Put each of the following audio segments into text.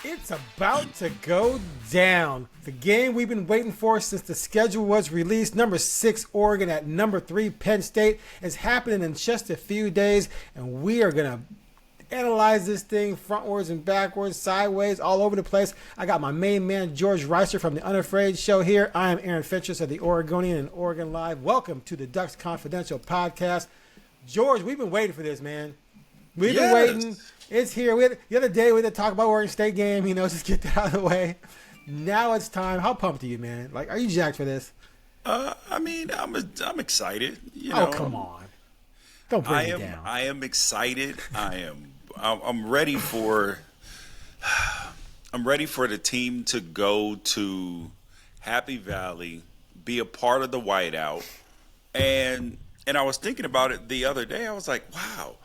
It's about to go down. The game we've been waiting for since the schedule was released. Number 6 Oregon at number 3 Penn State is happening in just a few days, and we are going to analyze this thing frontwards and backwards, sideways, all over the place. I got my main man, George Wrighster from the Unafraid Show here. I am Aaron Fentress of the Oregonian and OregonLive. Welcome to the Ducks Confidential podcast. George, we've been waiting for this, man. We've been waiting. It's here. The other day we had to talk about Oregon State game, just get that out of the way. Now it's time. How pumped are you, man? Like, are you jacked for this? I'm excited. Come on. Don't bring me down. I am excited. I'm ready for the team to go to Happy Valley, be a part of the whiteout. And I was thinking about it the other day. I was like, wow.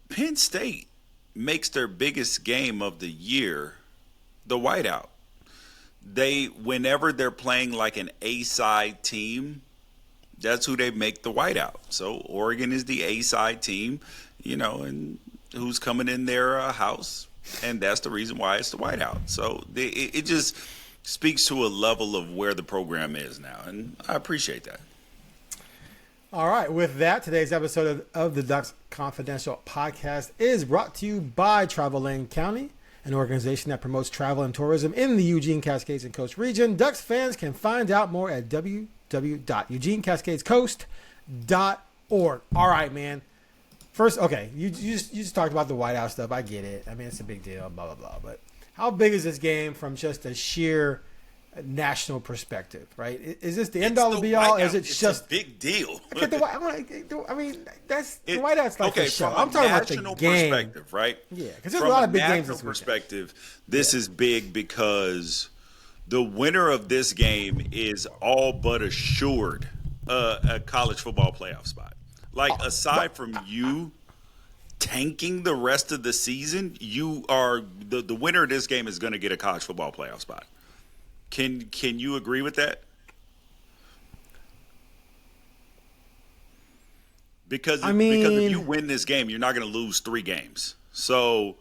Penn State makes their biggest game of the year the whiteout. Whenever they're playing like an A-side team, that's who they make the whiteout. So Oregon is the A-side team, and who's coming in their house, and that's the reason why it's the whiteout. So it just speaks to a level of where the program is now, and I appreciate that. All right, with that, today's episode of the Ducks Confidential podcast is brought to you by Travel Lane County, an organization that promotes travel and tourism in the Eugene, Cascades, and Coast region. Ducks fans can find out more at www.eugenecascadescoast.org. All right, man. First, okay, you just talked about the whiteout stuff. I get it. I mean, it's a big deal, blah, blah, blah. But how big is this game from just a sheer national perspective, right? Is this the end all and be all? Is it just a big deal? The whiteout's like a show. I'm talking about the game perspective, right? Yeah, because there's a lot of big games this perspective. This is big because the winner of this game is all but assured a college football playoff spot. Like, aside from you tanking the rest of the season, you are the winner of this game is going to get a college football playoff spot. Can you agree with that? Because if you win this game, you're not going to lose 3 games. So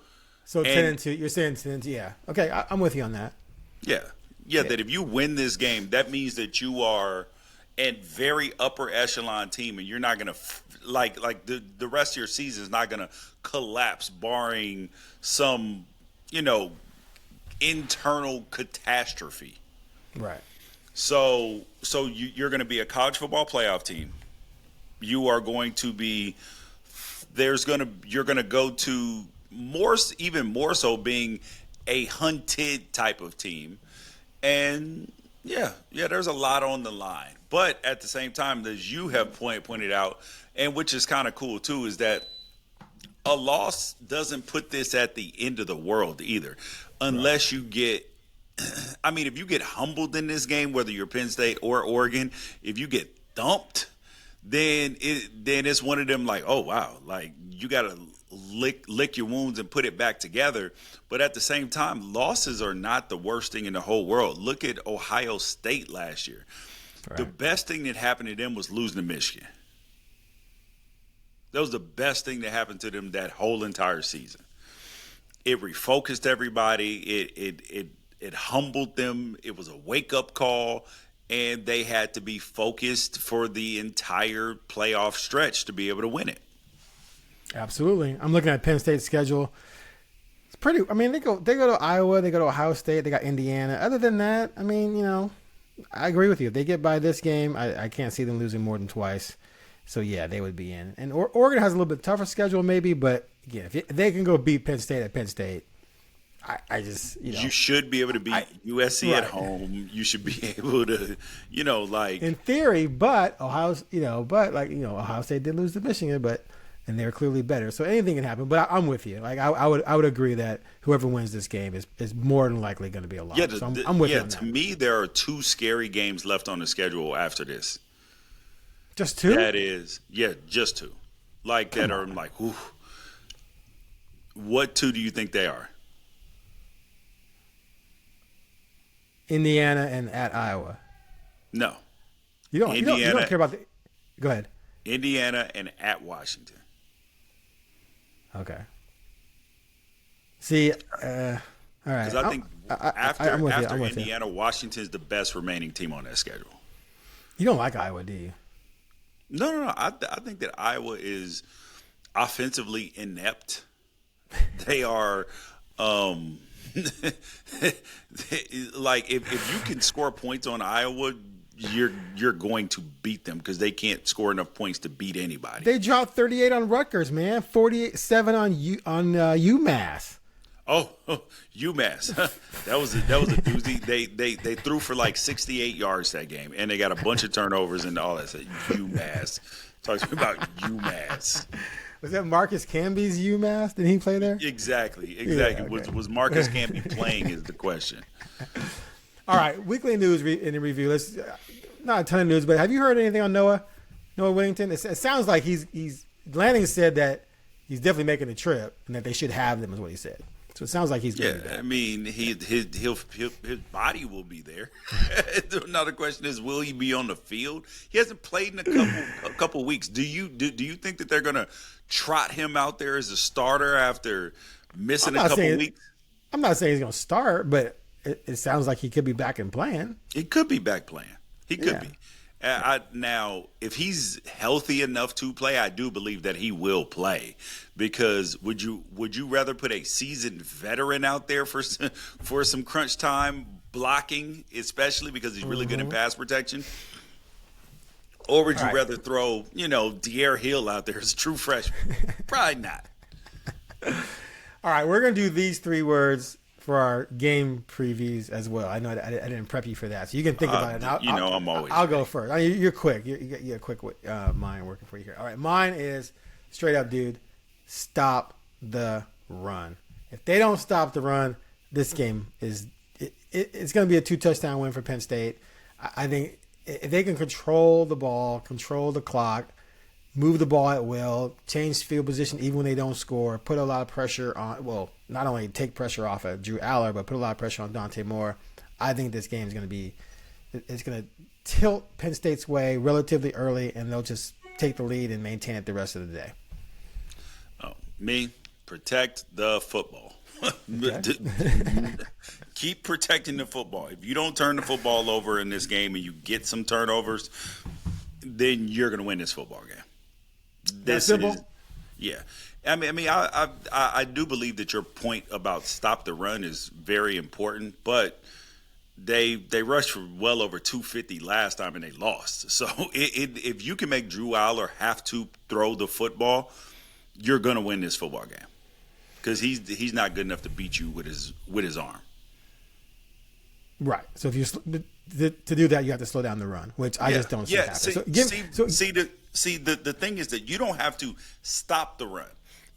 10-2. You're saying 10-2. Yeah. Okay, I'm with you on that. Yeah. That if you win this game, that means that you are a very upper echelon team, and you're not going to like the rest of your season is not going to collapse, barring some internal catastrophe. Right. So you're going to be a college football playoff team. You are going to be you're going to go to even more so being a hunted type of team. And there's a lot on the line. But at the same time, as you have pointed out, and which is kind of cool too, is that a loss doesn't put this at the end of the world either. Unless you get, if you get humbled in this game, whether you're Penn State or Oregon, if you get thumped, then it's one of them like, oh wow, like you got to lick your wounds and put it back together. But at the same time, losses are not the worst thing in the whole world. Look at Ohio State last year. Right. The best thing that happened to them was losing to Michigan. That was the best thing that happened to them that whole entire season. It refocused everybody. It humbled them. It was a wake-up call, and they had to be focused for the entire playoff stretch to be able to win it. Absolutely. I'm looking at Penn State's schedule. It's pretty. They go to Iowa. They go to Ohio State. They got Indiana. Other than that, I agree with you. If they get by this game, I can't see them losing more than twice. So, yeah, they would be in. And Oregon has a little bit tougher schedule maybe, but, again, if they can go beat Penn State at Penn State, I just, You should be able to beat USC at home. You should be able to, in theory, but Ohio State did lose to Michigan, and they're clearly better. So anything can happen. But I'm with you. Like, I would agree that whoever wins this game is more than likely going to be a loss. Yeah, so I'm with you on to that. me, there are 2 scary games left on the schedule after this. Just 2? That is, just 2. Like, that are like, ooh. What 2 do you think they are? Indiana and at Iowa. No. You don't care about the – go ahead. Indiana and at Washington. Okay. See, all right. Because I think I'm with you. after I'm with you. Indiana, Washington's the best remaining team on that schedule. You don't like Iowa, do you? No. I think that Iowa is offensively inept. They are, like if you can score points on Iowa, you're going to beat them because they can't score enough points to beat anybody. They dropped 38 on Rutgers, man. 47 on UMass. Oh, UMass. that was a doozy. They threw for like 68 yards that game, and they got a bunch of turnovers and all that. So UMass. Talk to me about UMass. Was that Marcus Camby's UMass? Did he play there? Exactly. Yeah, okay. Was Marcus Camby playing is the question. All right, weekly news in the review. Let's not a ton of news, but have you heard anything on Noah Whittington? It sounds like he's Lanning said that he's definitely making the trip and that they should have them, is what he said. So it sounds like he's going to be there. I mean, his body will be there. Another question is, will he be on the field? He hasn't played in a couple weeks. Do you think that they're going to trot him out there as a starter after missing a couple weeks? I'm not saying he's going to start, but it sounds like he could be back and playing. He could be back playing. He could be. Now, if he's healthy enough to play, I do believe that he will play. Because would you rather put a seasoned veteran out there for some crunch time blocking, especially because he's really good in pass protection? Or would you rather throw, De'Aaron Hill out there as a true freshman? Probably not. All right, we're going to do these 3 words for our game previews as well. I know I didn't prep you for that, so you can think about it. I'm always. I'll go first. I mean, you're quick. You got a quick mind working for you here. All right, mine is straight up, dude. Stop the run. If they don't stop the run, this game it's going to be a 2-touchdown win for Penn State. I think if they can control the ball, control the clock, move the ball at will, change field position even when they don't score, put a lot of pressure on, well, not only take pressure off of Drew Aller, but put a lot of pressure on Dante Moore. I think this game is going to tilt Penn State's way relatively early, and they'll just take the lead and maintain it the rest of the day. Protect the football. Okay. Keep protecting the football. If you don't turn the football over in this game and you get some turnovers, then you're going to win this football game. That's simple. Yeah. I do believe that your point about stop the run is very important, but they rushed for well over 250 last time and they lost. So if you can make Drew Aller have to throw the football, you're going to win this football game because he's not good enough to beat you with his arm. Right. So if you to do that, you have to slow down the run, which I just don't see happen. The thing is that you don't have to stop the run.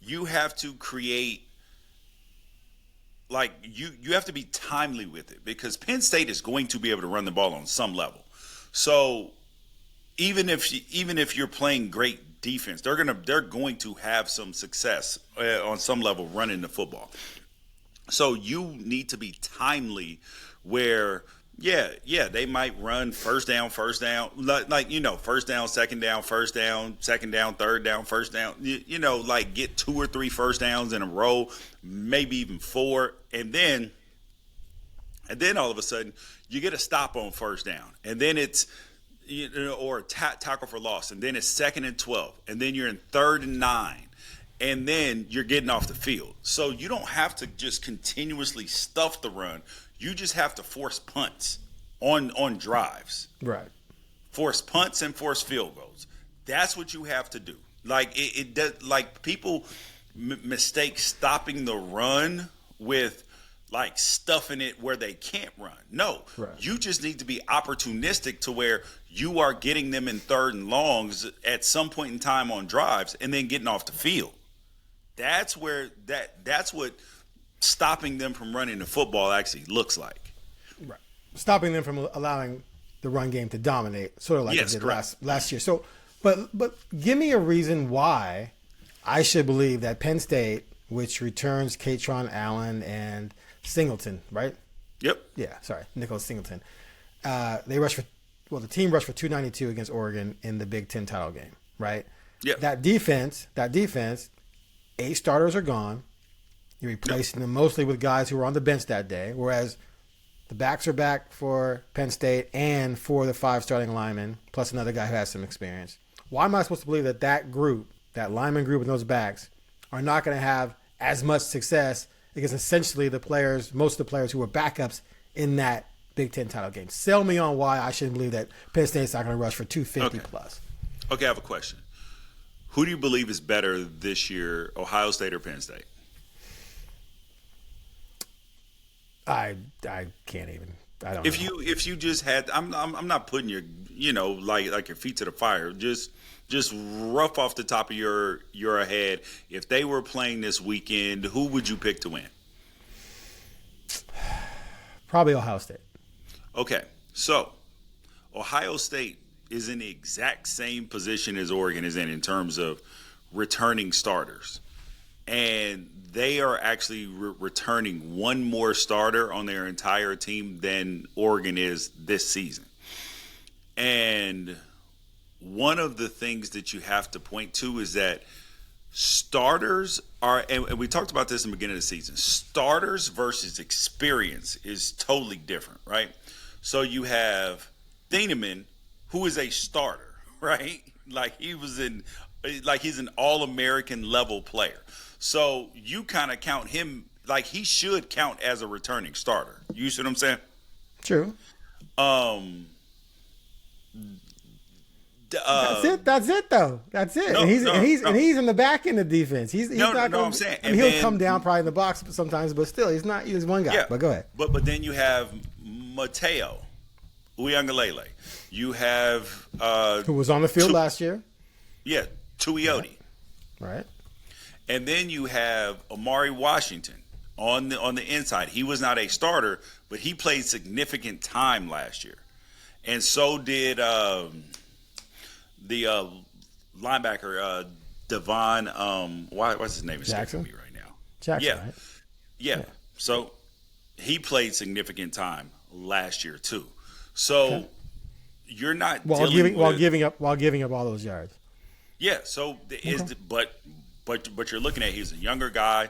You have to create, you have to be timely with it because Penn State is going to be able to run the ball on some level. So even if you're playing great defense, they're going to have some success on some level running the football. So you need to be timely where they might run first down, first down, first down, second down, third down, first down, get 2 or 3 first downs in a row, maybe even 4. And then all of a sudden you get a stop on first down and then it's, or a tackle for loss. And then it's 2nd and 12 and then you're in 3rd and 9 and then you're getting off the field. So you don't have to just continuously stuff the run. You just have to force punts on drives. Right. Force punts and force field goals. That's what you have to do. It does. People mistake stopping the run with stuffing it where they can't run. No, right. You just need to be opportunistic to where you are getting them in 3rd and longs at some point in time on drives and then getting off the field. That's where that's what stopping them from running the football actually looks like. Right. Stopping them from allowing the run game to dominate, sort of like it did last year. So, but give me a reason why I should believe that Penn State, which returns Katron Allen and Singleton, right? Yep. Yeah, sorry, Nicholas Singleton. The team rushed for 292 against Oregon in the Big Ten title game, right? Yeah. That defense, 8 starters are gone. You're replacing them mostly with guys who were on the bench that day, whereas the backs are back for Penn State and for the 5 starting linemen, plus another guy who has some experience. Why am I supposed to believe that that group, that lineman group and those backs, are not going to have as much success because essentially most of the players who were backups in that Big Ten title game? Sell me on why I shouldn't believe that Penn State's not going to rush for 250 plus. Okay, I have a question. Who do you believe is better this year, Ohio State or Penn State? I can't even. I don't. If you just had, I'm not putting your like your feet to the fire. Just rough off the top of your head. If they were playing this weekend, who would you pick to win? Probably Ohio State. Okay, so Ohio State is in the exact same position as Oregon is in terms of returning starters. And they are actually returning one more starter on their entire team than Oregon is this season. And one of the things that you have to point to is that starters are, and we talked about this in the beginning of the season, starters versus experience is totally different, right? So you have Thieneman, who is a starter, right? Like he's an All-American level player. So you kind of count him like he should count as a returning starter. You see what I'm saying? True. That's it though. That's it. And he's in the back end of defense. He's not gonna, I'm saying. I mean, he'll come down probably in the box sometimes, but still, he's one guy. Yeah, but go ahead. But then you have Mateo Uiagalelei. You have who was on the field last year. Yeah, Tuioti. Right. And then you have Amari Washington on the inside. He was not a starter, but he played significant time last year. And so did the linebacker Devon what's his name escaping me right now? Jackson, yeah. Right? Yeah. So he played significant time last year too. So you're not while giving up all those yards. Yeah, so but you're looking at he's a younger guy,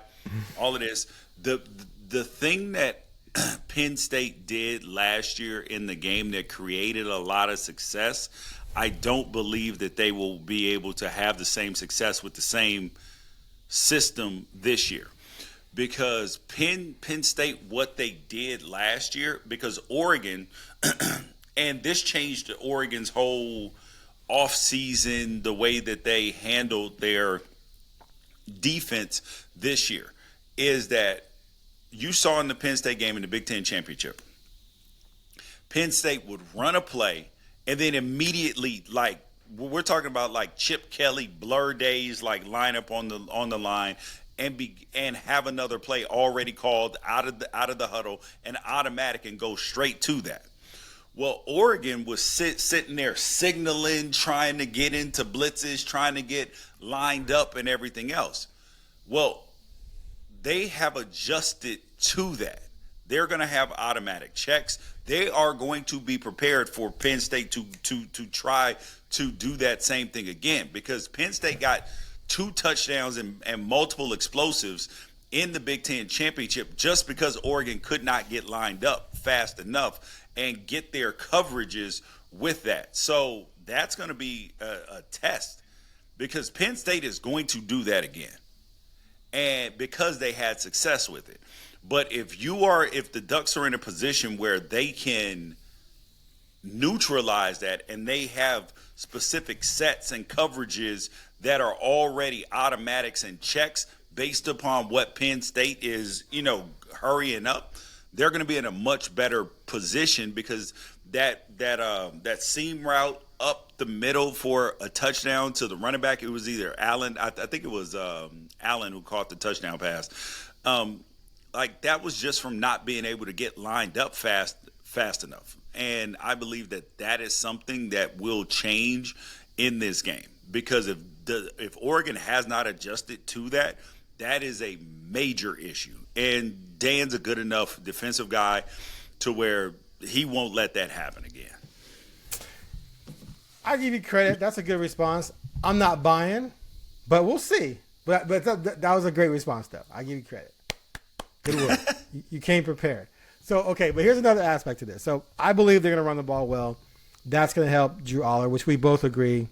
all of this. The thing that Penn State did last year in the game that created a lot of success, I don't believe that they will be able to have the same success with the same system this year. Because Penn State, what they did last year, because Oregon, and this changed Oregon's whole offseason, the way that they handled their defense this year, is that you saw in the Penn State game in the Big Ten Championship, Penn State would run a play and then immediately, like we're talking about like Chip Kelly blur days, like line up on the line and have another play already called out of the huddle and automatic and go straight to that. Well, Oregon was sitting there signaling, trying to get into blitzes, trying to get lined up and everything else. Well, they have adjusted to that. They're going to have automatic checks. They are going to be prepared for Penn State to try to do that same thing again, because Penn State got 2 touchdowns and multiple explosives in the Big Ten Championship just because Oregon could not get lined up fast enough and get their coverages with that. So that's going to be a test, because Penn State is going to do that again, and because they had success with it. But if the Ducks are in a position where they can neutralize that and they have specific sets and coverages that are already automatics and checks based upon what Penn State is, hurrying up, they're going to be in a much better position, because that seam route up the middle for a touchdown to the running back, it was either Allen, I think it was Allen who caught the touchdown pass. Like that was just from not being able to get lined up fast enough. And I believe that is something that will change in this game, because if Oregon has not adjusted to that, that is a major issue. And Dan's a good enough defensive guy to where he won't let that happen again. I give you credit. That's a good response. I'm not buying, but we'll see. But that was a great response, though. I give you credit. Good work. You came prepared. So, okay, but here's another aspect to this. So I believe they're going to run the ball well. That's going to help Drew Aller, which we both agree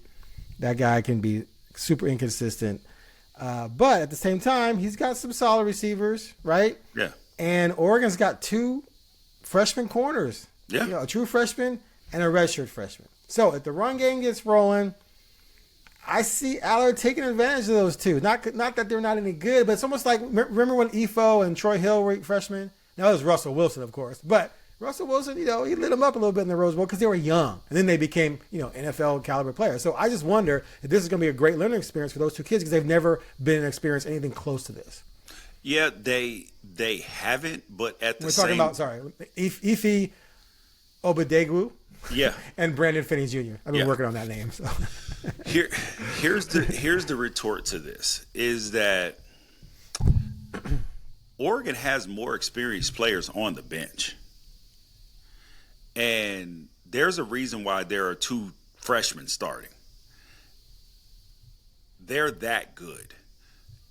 that guy can be super inconsistent. But at the same time, he's got some solid receivers, right? Yeah. And Oregon's got 2 freshman corners. Yeah. A true freshman and a redshirt freshman. So if the run game gets rolling, I see Aller taking advantage of those 2. Not that they're not any good, but it's almost like, remember when Efo and Troy Hill were freshmen? Now it was Russell Wilson, of course. But Russell Wilson, he lit them up a little bit in the Rose Bowl because they were young. And then they became, NFL caliber players. So I just wonder if this is going to be a great learning experience for those 2 kids because they've never been experienced anything close to this. Yeah, they haven't, but at the same... We're talking about, Ife Obadegwu. Yeah. And Brandon Finney Jr. I've been working on that name. So here's the retort to this is that Oregon has more experienced players on the bench. And there's a reason why there are 2 freshmen starting. They're that good.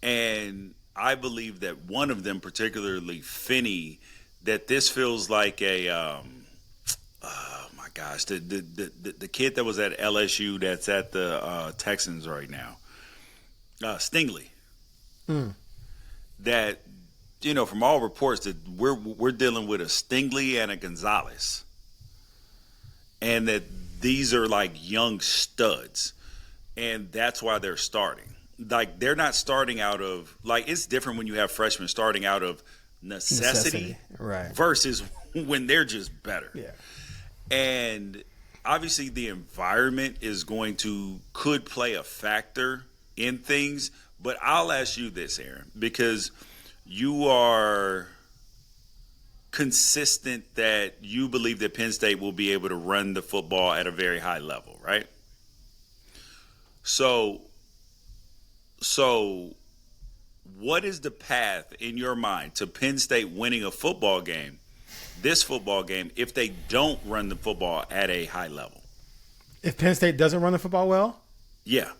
And I believe that one of them, particularly Finney, that this feels like a oh my gosh, the kid that was at LSU that's at the Texans right now, Stingley. That from all reports that we're dealing with a Stingley and a Gonzalez, and that these are like young studs, and that's why they're starting. Like they're not starting out of it's different when you have freshmen starting out of necessity. Right? Versus when they're just better. Yeah. And obviously the environment could play a factor in things, but I'll ask you this, Aaron, because you are consistent that you believe that Penn State will be able to run the football at a very high level, right? So what is the path in your mind to Penn State winning a football game, this football game, if they don't run the football at a high level? If Penn State doesn't run the football well? Yeah.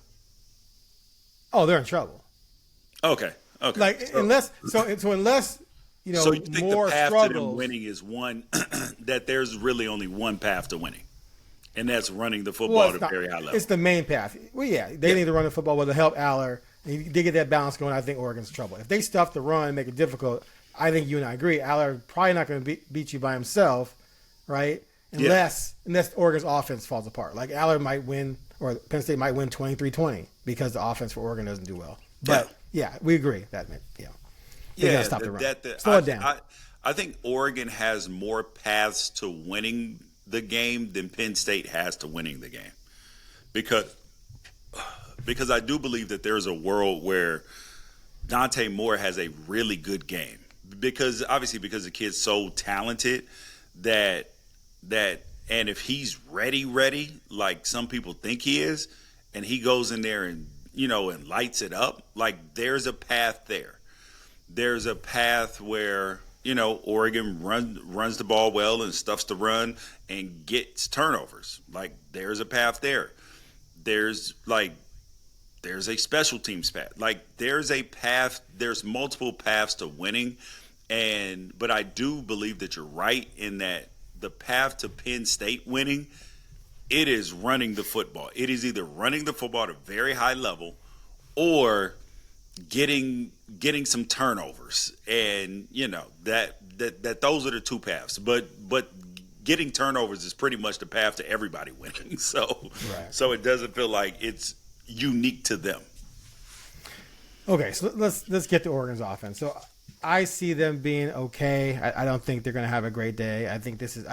Oh, they're in trouble. Okay. Unless so you think more the path struggles. to them winning is one that there's really only one path to winning, and that's running the football at a very high level. It's the main path. Well, they need to run the football well to help Aller. And they get that balance going. I think Oregon's in trouble. If they stuff the run and make it difficult, I think you and I agree. Aller probably not going to beat you by himself, right? Unless Oregon's offense falls apart. Like Aller might win, or Penn State might win 23-20 because the offense for Oregon doesn't do well. But we agree that they got to stop the run. Slow it down. I think Oregon has more paths to winning the game than Penn State has to winning the game, because I do believe that there's a world where Dante Moore has a really good game, because the kid's so talented that and if he's ready like some people think he is, and he goes in there and and lights it up, like there's a path there. There's a path where Oregon runs the ball well and stuffs the run and gets turnovers. Like there's a path there. There's a special teams path. Like there's a path. There's multiple paths to winning, but I do believe that you're right in that the path to Penn State winning, it is running the football. It is either running the football at a very high level or getting some turnovers, and that those are the 2 paths. But getting turnovers is pretty much the path to everybody winning. So it doesn't feel like it's unique to them. Okay, so let's get to Oregon's offense. So I see them being okay. I don't think they're going to have a great day. I think this is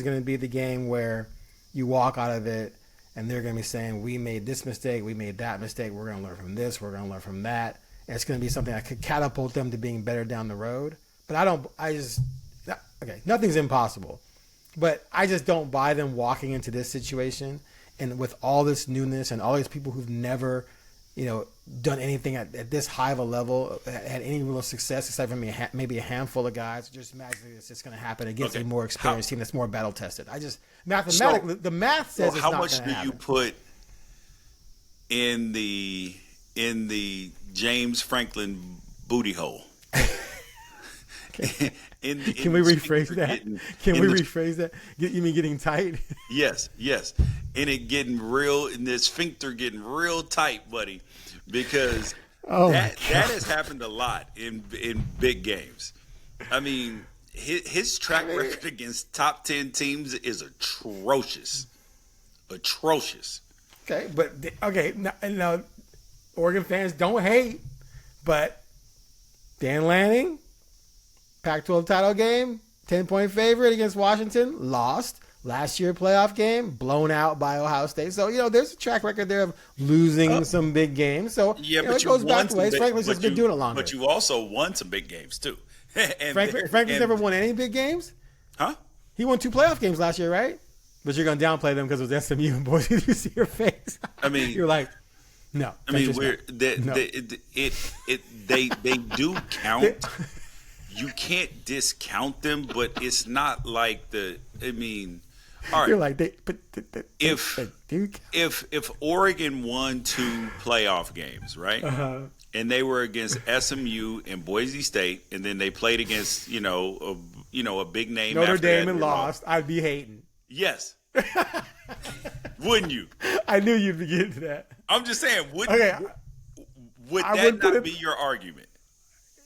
going to be the game where you walk out of it and they're going to be saying, we made this mistake, we made that mistake, we're going to learn from this, we're going to learn from that. And it's going to be something that could catapult them to being better down the road. But nothing's impossible. But I just don't buy them walking into this situation and with all this newness and all these people who've never, done anything at this high of a level, had any real success, aside from maybe a handful of guys. Just magically it's just going to happen against a more experienced team that's more battle tested. Mathematically, the math says it's not going to happen. How much do you put in the James Franklin booty hole? Can we rephrase that? Can we rephrase that? You mean getting tight? Yes. And it getting real, and the sphincter getting real tight, buddy, because that has happened a lot in big games. I mean, his track record against top 10 teams is atrocious. Okay, but now Oregon fans don't hate, but Dan Lanning, Pac-12 title game, 10-point favorite against Washington, lost. Last year playoff game, blown out by Ohio State. So, there's a track record there of losing some big games. So, it goes back to ways. Franklin's just been doing it longer. But you also won some big games, too. Franklin's never won any big games? Huh? He won 2 playoff games last year, right? But you're going to downplay them because it was SMU and Boise. You see your face. I mean, you're like, no. I mean, they do count. You can't discount them, but it's not like all right. You're like if Oregon won 2 playoff games, right? Uh-huh. And they were against SMU and Boise State, and then they played against a big name Notre after Dame that, and lost, I'd be hating. Yes. Wouldn't you? I knew you'd be getting to that. I'm just saying, would I that not be your argument?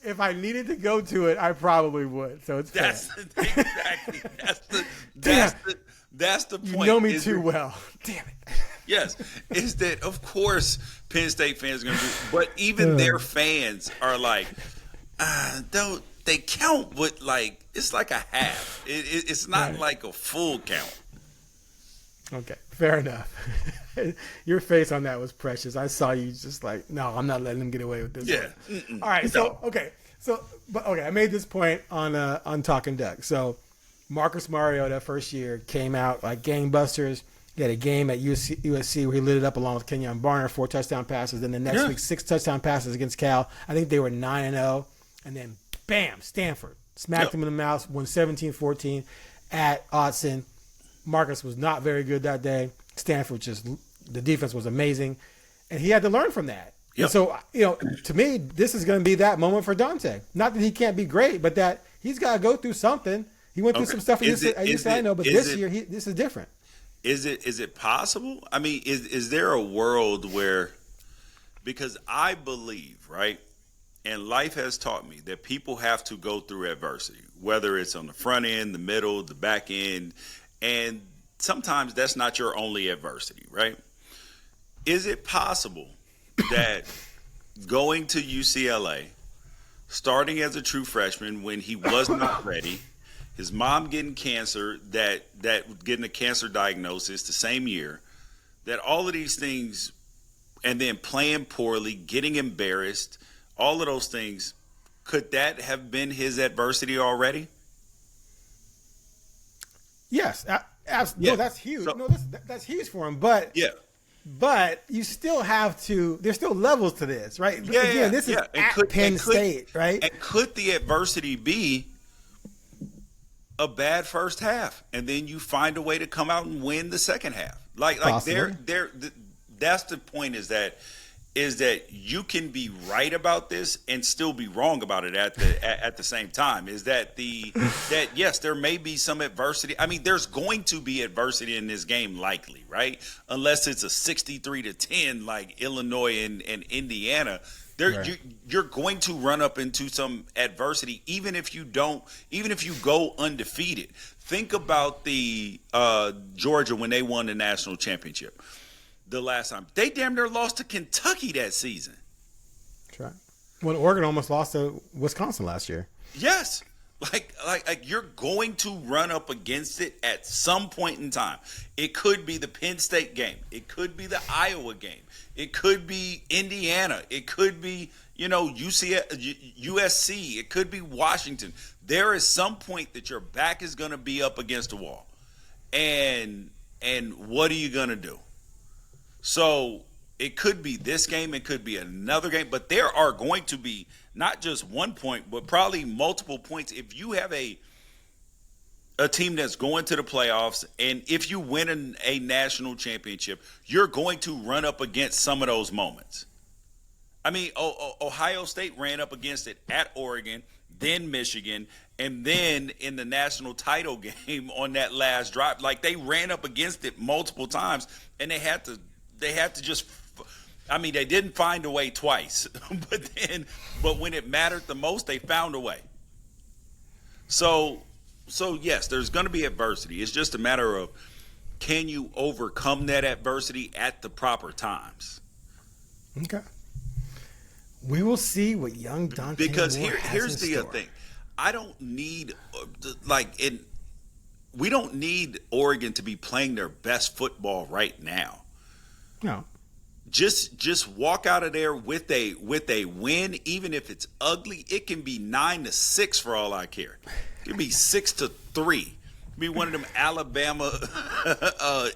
If I needed to go to it, I probably would. So it's exactly that's the point. You know me too well. Damn it. Yes, is that of course Penn State fans are going to do, but even their fans are like, they count, but it's like a half. It's not like a full count. Okay, fair enough. Your face on that was precious. I saw you just like, no, I'm not letting them get away with this. Yeah. All right. So I made this point on Talking Duck. So Marcus Mario that first year came out like gangbusters. He had a game at USC where he lit it up along with Kenyon Barner, 4 touchdown passes. Then the next week, 6 touchdown passes against Cal. I think they were 9-0. And then, bam, Stanford smacked him in the mouth, won 17-14 at Autzen. Marcus was not very good that day. Stanford the defense was amazing. And he had to learn from that. Yep. And so, to me, this is going to be that moment for Dante. Not that he can't be great, but that he's got to go through something. He went through some stuff. This year, this is different. Is it possible? I mean, is there a world where, because I believe, right, and life has taught me that people have to go through adversity, whether it's on the front end, the middle, the back end, and sometimes that's not your only adversity, right? Is it possible that going to UCLA, starting as a true freshman when he was not ready, his mom getting cancer, that getting a cancer diagnosis the same year, that all of these things, and then playing poorly, getting embarrassed, all of those things, could that have been his adversity already? Yes, absolutely. No, that's huge. That's huge for him. But you still have to. There's still levels to this, right? This is at Penn State, right? And could the adversity be a bad first half, and then you find a way to come out and win the second half? That's the point. Is that you can be right about this and still be wrong about it at the same time. Is that yes, there may be some adversity. I mean, there's going to be adversity in this game, likely, right? Unless it's a 63-10 like Illinois and Indiana. You're going to run up into some adversity, even if you go undefeated. Think about the Georgia when they won the national championship. The last time they damn near lost to Kentucky that season. That's right. When Oregon almost lost to Wisconsin last year. Yes, like you're going to run up against it at some point in time. It could be the Penn State game. It could be the Iowa game. It could be Indiana. It could be USC. It could be Washington. There is some point that your back is going to be up against the wall, and what are you going to do? So it could be this game, it could be another game, but there are going to be not just 1 point, but probably multiple points. If you have a team that's going to the playoffs, and if you win a national championship, you're going to run up against some of those moments. I mean, Ohio State ran up against it at Oregon, then Michigan, and then in the national title game on that last drive. Like, they ran up against it multiple times, and they had to just. I mean, they didn't find a way twice, but when it mattered the most, they found a way. So yes, there's going to be adversity. It's just a matter of, can you overcome that adversity at the proper times? Okay. We will see what young Dante Because Moore here's has in the store. thing. I don't need we don't need Oregon to be playing their best football right now. No. Just walk out of there with a win, even if it's ugly. It can be 9-6 for all I care. It can be 6-3. Be one of them Alabama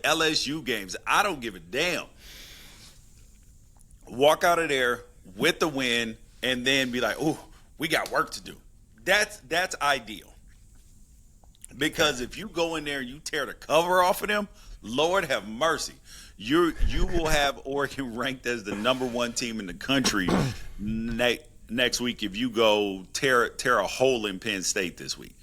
LSU games. I don't give a damn. Walk out of there with the win, and then be like, "Oh, we got work to do." That's ideal. Because if you go in there and you tear the cover off of them, Lord have mercy. You will have Oregon ranked as the number 1 team in the country next week if you go tear a hole in Penn State this week.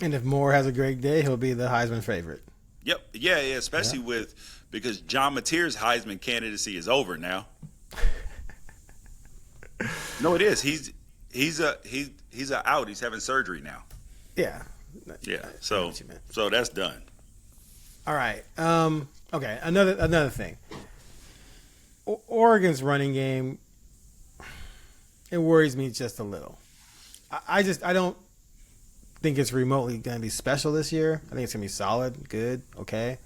And if Moore has a great day, he'll be the Heisman favorite. Yep. Yeah, especially because John Mateer's Heisman candidacy is over now. No, it is. He's out. He's having surgery now. Yeah. Yeah. So that's done. All right. Okay. Another thing. Oregon's running game. It worries me just a little. I don't think it's remotely going to be special this year. I think it's going to be solid, good, okay.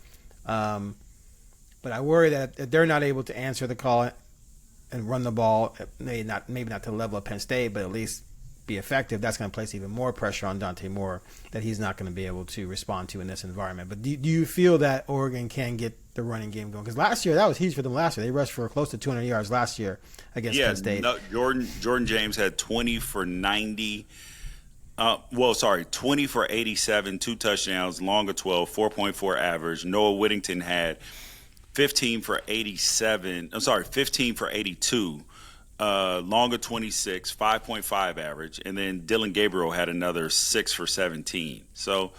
But I worry that if they're not able to answer the call and run the ball, maybe not to the level of Penn State, but at least be effective, that's going to place even more pressure on Dante Moore that he's not going to be able to respond to in this environment. But do you feel that Oregon can get the running game going? Because last year, that was huge for them last year. They rushed for close to 200 yards last year against Penn State. No, Jordan James had 20 for 90. 20 for 87, 2 touchdowns, longer 12, 4.4 average. Noah Whittington had 15 for 82, longer 26, 5.5 average. And then Dylan Gabriel had another 6 for 17. So,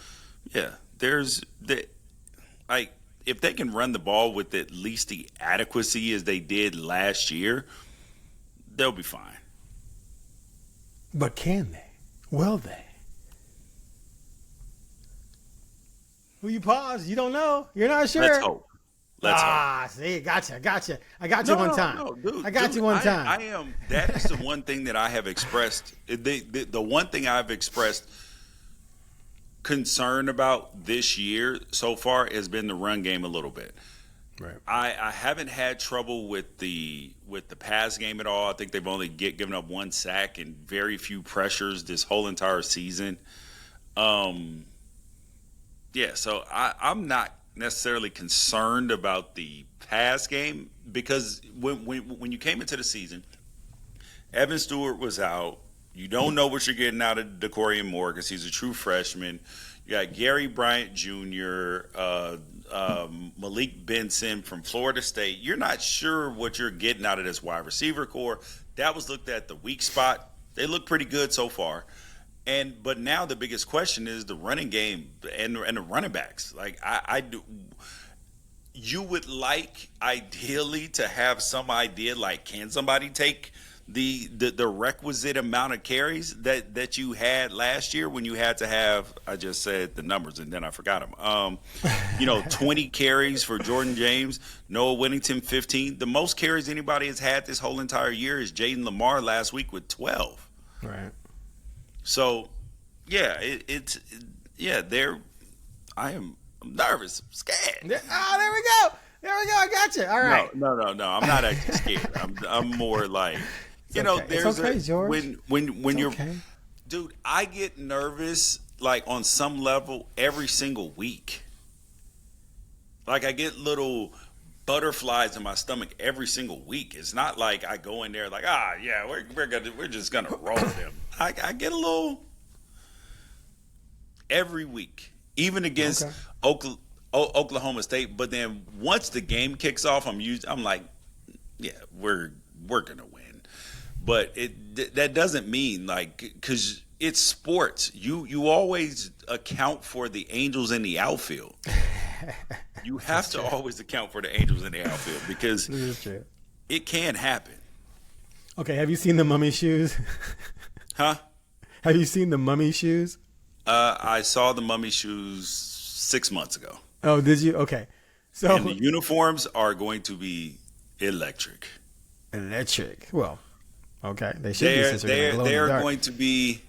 yeah, if they can run the ball with at least the adequacy as they did last year, they'll be fine. But can they? Will they? Will you pause? You don't know. You're not sure. Let's hope. See, gotcha. I got you one time. No, dude, I got you one time. I am. That is the one thing that I have expressed. The one thing I've expressed concern about this year so far has been the run game a little bit. Right. I haven't had trouble with the pass game at all. I think they've only given up 1 sack and very few pressures this whole entire season. So I'm not necessarily concerned about the pass game because when you came into the season, Evan Stewart was out. You don't know what you're getting out of DeCorian Moore because he's a true freshman. You got Gary Bryant Jr., Malik Benson from Florida State. You're not sure what you're getting out of this wide receiver core. That was looked at the weak spot. They look pretty good so far. But now the biggest question is the running game and the running backs. Like you would like ideally to have some idea, like, can somebody take the requisite amount of carries that you had last year when you had to have, I just said the numbers and then I forgot them. 20 carries for Jordan James, Noah Whittington 15. The most carries anybody has had this whole entire year is Jaden Lamar last week with 12. Right. So, yeah, I'm nervous, I'm scared. There we go. I got you. All right. No. I'm not actually scared. I'm more like, okay. there's okay, George. when you're, okay. Dude, I get nervous like on some level every single week. Like I get little butterflies in my stomach every single week. It's not like I go in there like, we're just gonna roll them. I get a little every week, even against Oklahoma State. But then once the game kicks off, I'm like, yeah, we're gonna win. But that doesn't mean because it's sports. You always account for the Angels in the outfield. You have to always account for the Angels in the outfield because it can happen. Okay, have you seen the mummy shoes? Huh? Have you seen the mummy shoes? I saw the mummy shoes 6 months ago. Oh, did you? Okay. So And the uniforms are going to be electric. Electric. Well, okay. They should be since they're going to be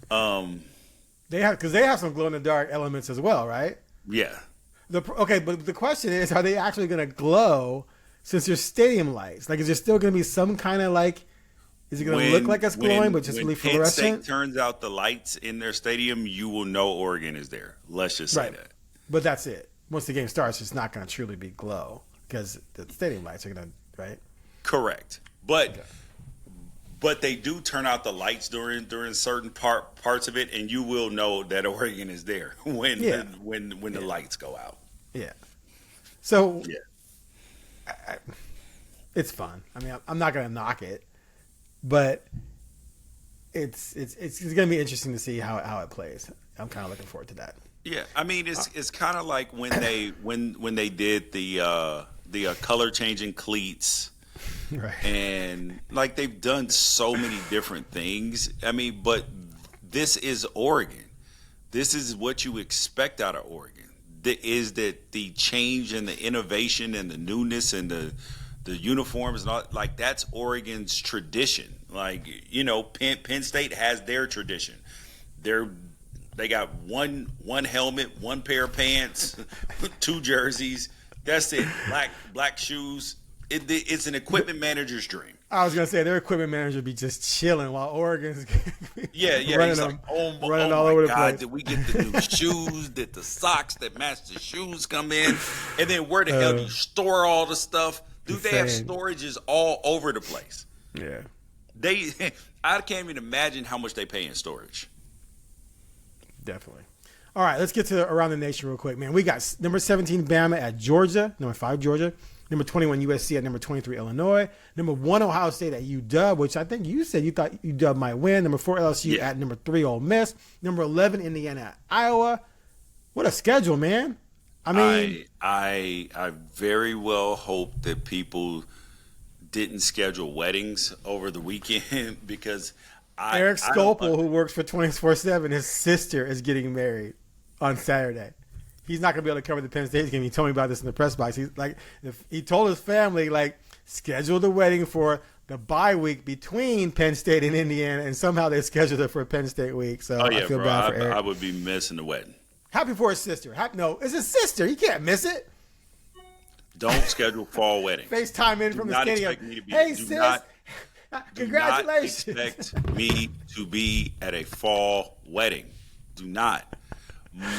they have some glow in the dark elements as well, right? yeah. Okay, but the question is, are they actually going to glow since they're stadium lights? Like, is there still going to be some kind of is it going to look like it's glowing, but just really fluorescent? When Penn State turns out the lights in their stadium, you will know Oregon is there. Let's just say that. But that's it. Once the game starts, it's not going to truly be glow because the stadium lights are going to, right? Correct. But they do turn out the lights during certain parts of it, and you will know that Oregon is there when the lights go out. Yeah. So it's fun. I mean, I'm not going to knock it, but it's going to be interesting to see how it plays. I'm kind of looking forward to that. Yeah, I mean it's kind of like when they did the color changing cleats. Right. And they've done so many different things. I mean, but this is Oregon. This is what you expect out of Oregon. Is that the change and the innovation and the newness and the uniforms and all, that's Oregon's tradition. Penn State has their tradition. They got one helmet, one pair of pants, 2 jerseys. That's it. Black shoes. It's an equipment manager's dream. I was gonna say their equipment manager be just chilling while Oregon's running them, running all over the place. Did we get the new shoes? Did the socks that match the shoes come in? And then where the hell do you store all the stuff? Dude, they have storages all over the place. Yeah, I can't even imagine how much they pay in storage. Definitely. All right, let's get to around the nation real quick, man. We got number 17 Bama at Georgia, number 5 Georgia. Number 21, USC at number 23, Illinois. Number 1, Ohio State at UW, which I think you said you thought UW might win. Number 4, LSU at number 3, Ole Miss. Number 11, Indiana at Iowa. What a schedule, man. I mean, I very well hope that people didn't schedule weddings over the weekend because Eric Scopel, who works for 24/7, his sister is getting married on Saturday. He's not going to be able to cover the Penn State game. He told me about this in the press box. He's he told his family, schedule the wedding for the bye week between Penn State and Indiana, and somehow they scheduled it for a Penn State week. So I feel bad for Eric. I would be missing the wedding. Happy for his sister. No, it's his sister. He can't miss it. Don't schedule fall weddings. FaceTime in from the stadium. Hey, sis. Congratulations. Do not expect me to be at a fall wedding. Do not.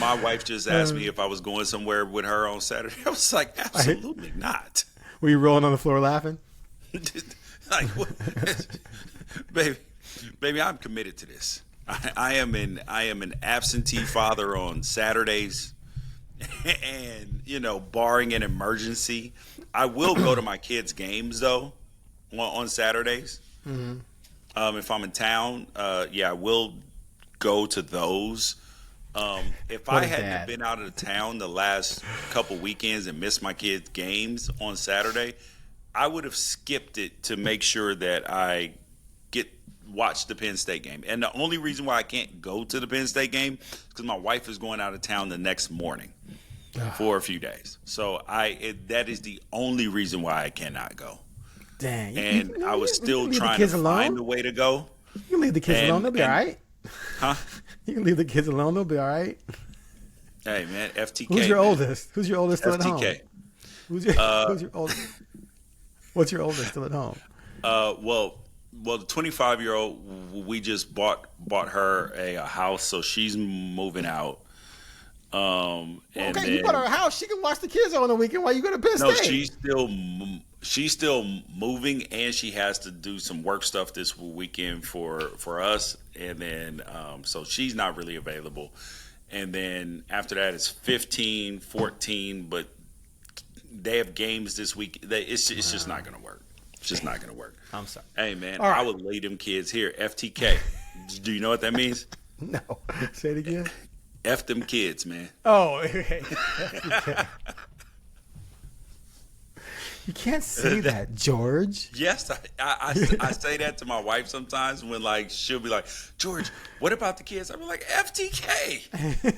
My wife just asked me if I was going somewhere with her on Saturday. I was like, absolutely not. Were you rolling on the floor laughing? Baby, I'm committed to this. I am an absentee father on Saturdays, and barring an emergency, I will go to my kids' games though on Saturdays. Mm-hmm. If I'm in town, I will go to those. If I hadn't been out of town the last couple weekends and missed my kids' games on Saturday, I would have skipped it to make sure that I watch the Penn State game. And the only reason why I can't go to the Penn State game is because my wife is going out of town the next morning for a few days. So that is the only reason why I cannot go. Dang. And I was still trying to find a way to go. You can leave the kids alone. They'll be all right. Huh? You can leave the kids alone. They'll be all right. Hey, man, FTK. Who's your oldest? Who's your oldest still at home? FTK. Who's your oldest? What's your oldest still at home? Well, the 25-year-old, we just bought her a house, so she's moving out. You bought her a house. She can watch the kids on the weekend while you go to Penn State. No, she's still moving, and she has to do some work stuff this weekend for us, and then so she's not really available. And then after that, it's 15, 14, but they have games this week. It's just not going to work. It's just not going to work. I'm sorry. Hey, man, All right. I would lay them kids here. FTK. Do you know what that means? No. Say it again. F them kids, man. Oh, okay. You can't say that, George. Yes, I say that to my wife sometimes when, like, she'll be like, George, what about the kids? I'll be like, FTK.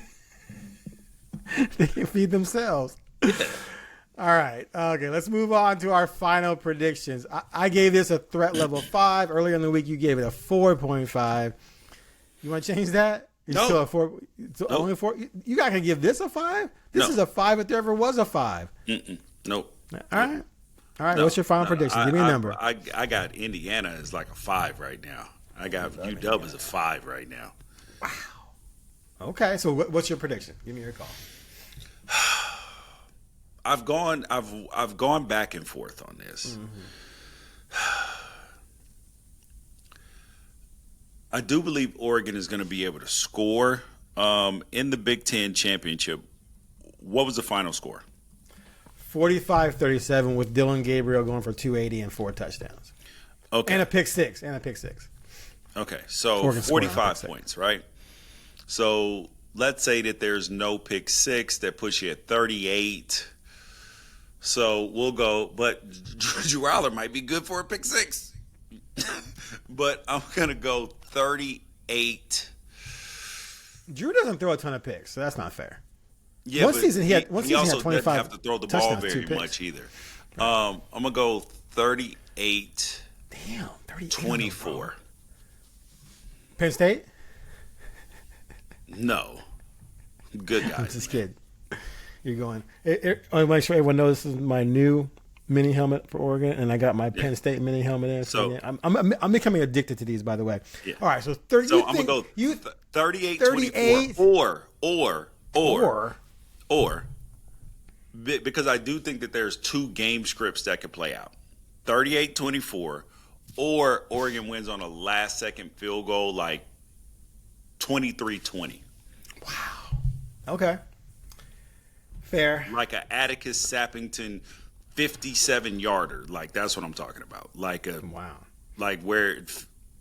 They can feed themselves. All right. Okay, let's move on to our final predictions. I gave this a threat level 5. Earlier in the week, you gave it a 4.5. You want to change that? No. Still a 4? Nope. Only 4? You got to give this a 5? This No. is a 5 if there ever was a 5. Nope. All right. All right. No, What's your final prediction? Give me a number. I got Indiana as like a 5 right now. I got UW as a 5 right now. Wow. Okay. So what's your prediction? Give me your call. I've gone back and forth on this. I do believe Oregon is going to be able to score in the Big Ten championship. What was the final score? 45-37 with Dylan Gabriel going for 280 and 4 touchdowns. Okay. And a pick six. Okay. So Oregon scored on 45 pick six. points, right? So let's say that there's no pick six. That puts you at 38. So we'll go, but Drew Aller might be good for a pick six. But I'm going to go 38. Drew doesn't throw a ton of picks, so that's not fair. Yeah, One but season he had he also 25 doesn't have to throw the ball touchdowns, 2 very picks. much either. I'm going to go 38. Damn, 38. 24. Penn State? No. Good I'm guys. just kidding. You're going. I want to make sure everyone knows this is my new mini helmet for Oregon, and I got my Penn State mini helmet in. So yeah, I'm becoming addicted to these, by the way. Yeah. All right, so 30. So I'm going to go 38, 38? 24. Or, because I do think that there's 2 game scripts that could play out. 38-24, or Oregon wins on a last-second field goal, like 23-20. Wow. Okay. Fair. Like a Atticus Sappington 57-yarder. Like, that's what I'm talking about. Like Wow. like where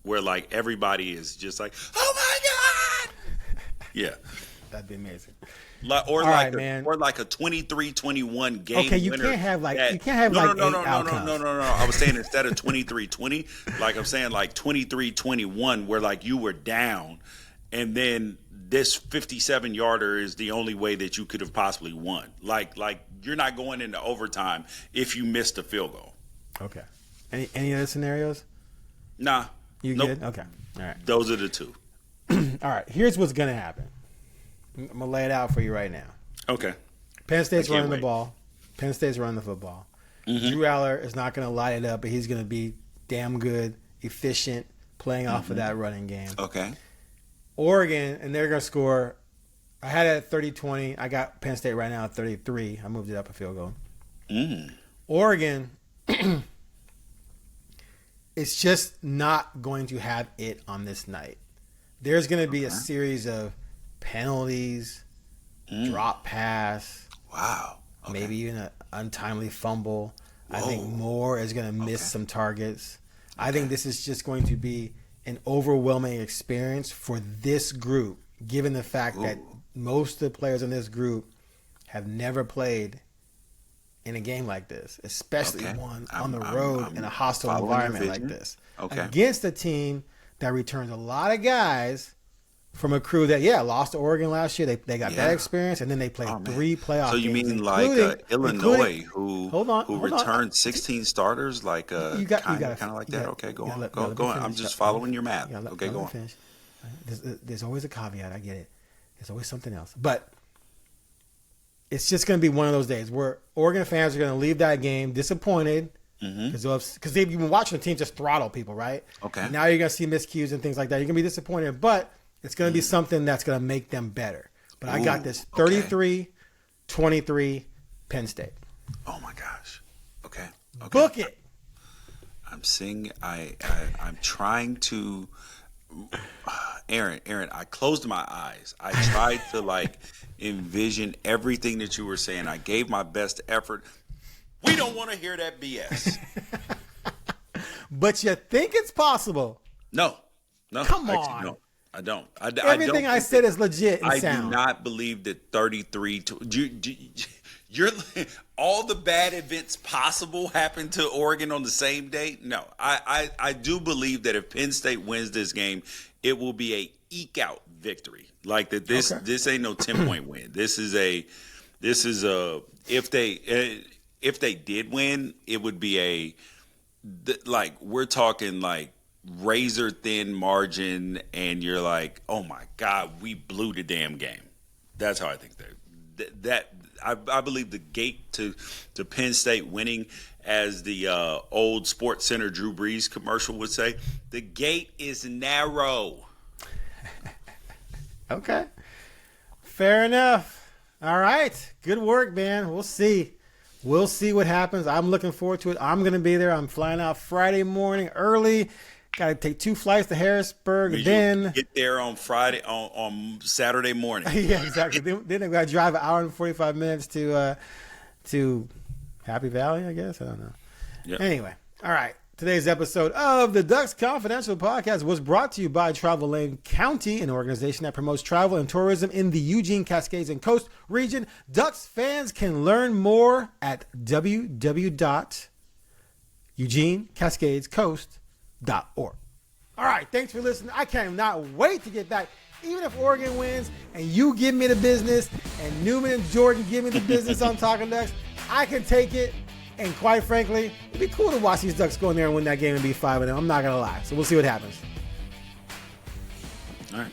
like everybody is just like, oh my God. Yeah. That'd be amazing. Or All like right, man. or like a 23-21 game. Okay, you winner can't have like that- you can't have like 8 outcomes. No. I was saying instead of 23-20, like I'm saying like 23-21, where like you were down, and then this 57-yarder is the only way that you could have possibly won. Like you're not going into overtime if you missed a field goal. Okay. Any other scenarios? Nah. You Nope. good? Okay. All right. Those are the 2. All right. Here's what's gonna happen. I'm gonna lay it out for you right now. Okay. Penn State's I can't running the wait. ball. Penn State's running the football. Mm-hmm. Drew Aller is not going to light it up, but he's going to be damn good, efficient, playing off of that running game. Okay. Oregon, and they're going to score. I had it at 30-20. I got Penn State right now at 33. I moved it up a field goal. Oregon, it's just not going to have it on this night. There's going to be a series of penalties, drop pass, Wow. Okay. maybe even an untimely fumble. I think Moore is going to miss some targets. I think this is just going to be an overwhelming experience for this group, given the fact that most of the players in this group have never played in a game like this, especially one on the road in a hostile following your environment like vision. this. Okay. Against a team that returns a lot of guys from a crew that, lost to Oregon last year. They got that experience, and then they played 3 playoff So you games. mean like Illinois, who returned 16 starters, like kind of like that? Okay, go on. I'm just following your math. Okay, go on. Finish. There's always a caveat. I get it. There's always something else, but it's just going to be one of those days where Oregon fans are going to leave that game disappointed because they've been watching the team just throttle people, right? Okay. Now you're going to see miscues and things like that. You're going to be disappointed, but it's going to be something that's going to make them better. But I got this 33-23 Penn State. Oh my gosh. Okay. Book it. I'm seeing. I'm trying to. Aaron, I closed my eyes. I tried to envision everything that you were saying. I gave my best effort. We don't want to hear that BS. but you think it's possible. No. Come actually, on. no, I don't. Everything I said is legit and I sound. do not believe that 33 you're all the bad events possible happen to Oregon on the same day. No, I do believe that if Penn State wins this game, it will be a eke out victory. Like that, this ain't no 10-point win. This is a if they did win, it would be we're talking like razor thin margin, and you're like, oh my God, we blew the damn game. That's how I think that I believe the gate to Penn State winning, as the old Sports Center Drew Brees commercial would say, the gate is narrow. Okay. Fair enough. All right. Good work, man. We'll see. We'll see what happens. I'm looking forward to it. I'm going to be there. I'm flying out Friday morning early. Got to take 2 flights to Harrisburg. Then get there on Friday, on Saturday morning. Yeah, exactly. then I got to drive an hour and 45 minutes to Happy Valley, I guess. I don't know. Yep. Anyway. All right. Today's episode of the Ducks Confidential Podcast was brought to you by Travel Lane County, an organization that promotes travel and tourism in the Eugene, Cascades, and Coast region. Ducks fans can learn more at www.eugenecascadescoast.org. All right, thanks for listening. I cannot wait to get back. Even if Oregon wins and you give me the business and Newman and Jordan give me the business on Talking Ducks, I can take it. And quite frankly, it'd be cool to watch these Ducks go in there and win that game and be 5-0. I'm not going to lie. So we'll see what happens. All right.